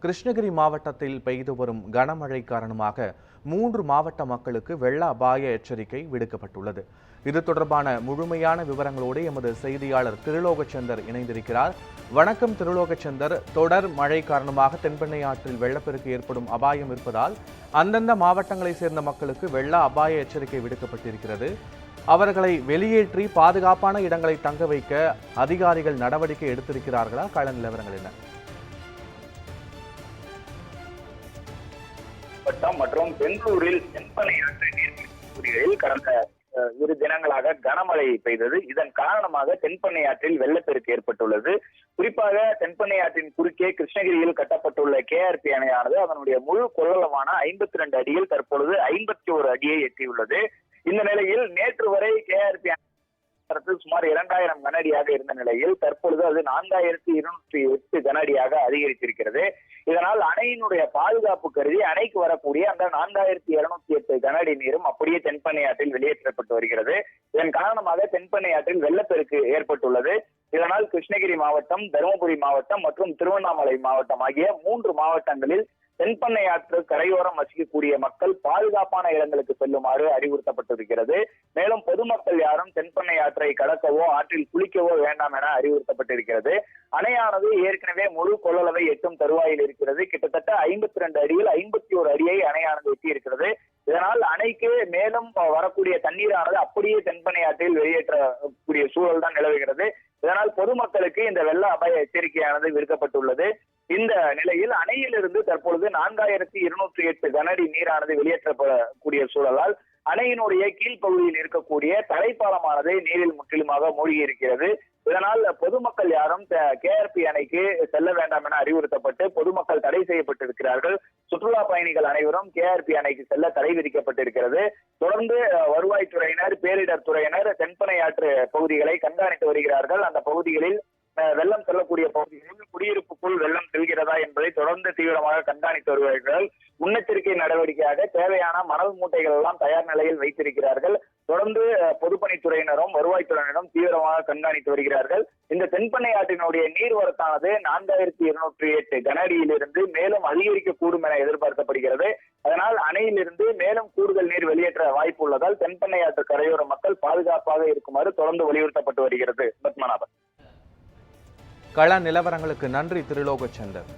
கிருஷ்ணகிரி மாவட்டத்தில் பெய்து வரும் கனமழை காரணமாக 3 மாவட்ட மக்களுக்கு வெள்ள அபாய எச்சரிக்கை விடுக்கப்பட்டுள்ளது. இது தொடர்பான முழுமையான விவரங்களோடு எமது செய்தியாளர் திருலோகச்சந்தர் இணைந்திருக்கிறார். வணக்கம் திருலோகச்சந்தர். தொடர் மழை காரணமாக தென்பெண்ணை ஆற்றில் வெள்ளப்பெருக்கு ஏற்படும் அபாயம் இருப்பதால் அந்தந்த மாவட்டங்களை சேர்ந்த மக்களுக்கு வெள்ள அபாய எச்சரிக்கை விடுக்கப்பட்டிருக்கிறது. அவர்களை வெளியேற்றி பாதுகாப்பான இடங்களை தங்க வைக்க அதிகாரிகள் நடவடிக்கை எடுத்திருக்கிறார்களா? கள நிலவரங்கள் என்ன? மற்றும் பெங்களூரில் தென்பெண்ணை ஆற்று நீர்பிடிப்புகளில் கடந்த 2 தினங்களாக கனமழை பெய்தது. இதன் காரணமாக தென்பெண்ணை ஆற்றில் வெள்ளப்பெருக்கு ஏற்பட்டுள்ளது. குறிப்பாக தென்பெண்ணை ஆற்றின் குறுக்கே கிருஷ்ணகிரியில் கட்டப்பட்டுள்ள KRP அணையானது அதனுடைய முழு கொள்ளளவான 52 அடியில் தற்பொழுது 51 அடியை எட்டியுள்ளது. இந்த நிலையில் நேற்று வரை KRP சுமார் 2000 கன அடியாக இருந்த நிலையில் தற்பொழுது அது 4208 கன அடியாக அதிகரித்திருக்கிறது. இதனால் அணையினுடைய பாதுகாப்பு கருதி அணைக்கு வரக்கூடிய அந்த 4208 கன அடி நீரும் அப்படியே தென்பெண்ணை ஆற்றில் வெளியேற்றப்பட்டு வருகிறது. இதன் காரணமாக தென்பெண்ணை ஆற்றில் வெள்ளப்பெருக்கு ஏற்பட்டுள்ளது. இதனால் கிருஷ்ணகிரி மாவட்டம், தருமபுரி மாவட்டம் மற்றும் திருவண்ணாமலை மாவட்டம் ஆகிய 3 மாவட்டங்களில் தென்பெண்ணை ஆற்று கரையோரம் வசிக்கக்கூடிய மக்கள் பாதுகாப்பான இடங்களுக்கு செல்லுமாறு அறிவுறுத்தப்பட்டிருக்கிறது. மேலும் பொதுமக்கள் யாரும் தென்பெண்ணை ஆற்றை கடக்கவோ ஆற்றில் குளிக்கவோ வேண்டாம் என அறிவுறுத்தப்பட்டிருக்கிறது. அணையானது ஏற்கனவே முழு கொள்ளளவை எட்டும் தருவாயில் இருக்கிறது. கிட்டத்தட்ட 52 அடியில் 51 அடியை அணையானது எட்டி இருக்கிறது. இதனால் அணைக்கு மேலும் வரக்கூடிய தண்ணீரானது அப்படியே தென்பெண்ணை ஆற்றில் வெளியேற்றக்கூடிய சூழல் தான் நிலவுகிறது. இதனால் பொதுமக்களுக்கு இந்த வெள்ள அபாய எச்சரிக்கையானது விடுக்கப்பட்டுள்ளது. இந்த நிலையில் அணையிலிருந்து தற்பொழுது 4208 கன அடி நீரானது வெளியேற்றப்படக்கூடிய சூழலால் அணையினுடைய கீழ்ப்பகுதியில் இருக்கக்கூடிய தரைப்பாலமானது நீரில் முற்றிலுமாக மூழ்கி இருக்கிறது. இதனால் பொதுமக்கள் யாரும் KRP அணைக்கு செல்ல வேண்டாம் என அறிவுறுத்தப்பட்டு பொதுமக்கள் தடை செய்யப்பட்டிருக்கிறார்கள். சுற்றுலா பயணிகள் அனைவரும் KRP அணைக்கு செல்ல தடை விதிக்கப்பட்டிருக்கிறது. தொடர்ந்து வருவாய்த்துறையினர், பேரிடர் துறையினர் தென்பெண்ணை ஆற்று பகுதிகளை கண்காணித்து வருகிறார்கள். அந்த பகுதிகளில் வெள்ளம் செல்லக்கூடிய பகுதிகளில் குடியிருப்புக்குள் வெள்ளம் செல்கிறதா என்பதை தொடர்ந்து தீவிரமாக கண்காணித்து வருகிறார்கள். முன்னெச்சரிக்கை நடவடிக்கையாக தேவையான மணல் மூட்டைகள் எல்லாம் தயார் நிலையில் வைத்திருக்கிறார்கள். தொடர்ந்து பொதுப்பணித்துறையினரும் வருவாய்த்துறையினரும் தீவிரமாக கண்காணித்து வருகிறார்கள். இந்த தென்பெண்ணை ஆற்றினுடைய நீர்வரத்தானது 4208 கன அடியிலிருந்து மேலும் அதிகரிக்கக்கூடும் என எதிர்பார்க்கப்படுகிறது. அதனால் அணையிலிருந்து மேலும் கூடுதல் நீர் வெளியேற்ற வாய்ப்பு உள்ளதால் தென்பெண்ணை ஆற்று கரையோர மக்கள் பாதுகாப்பாக இருக்குமாறு தொடர்ந்து வலியுறுத்தப்பட்டு வருகிறது. பத்மநாபன். கள நிலவரங்களுக்கு நன்றி திருலோகச்சந்தர்.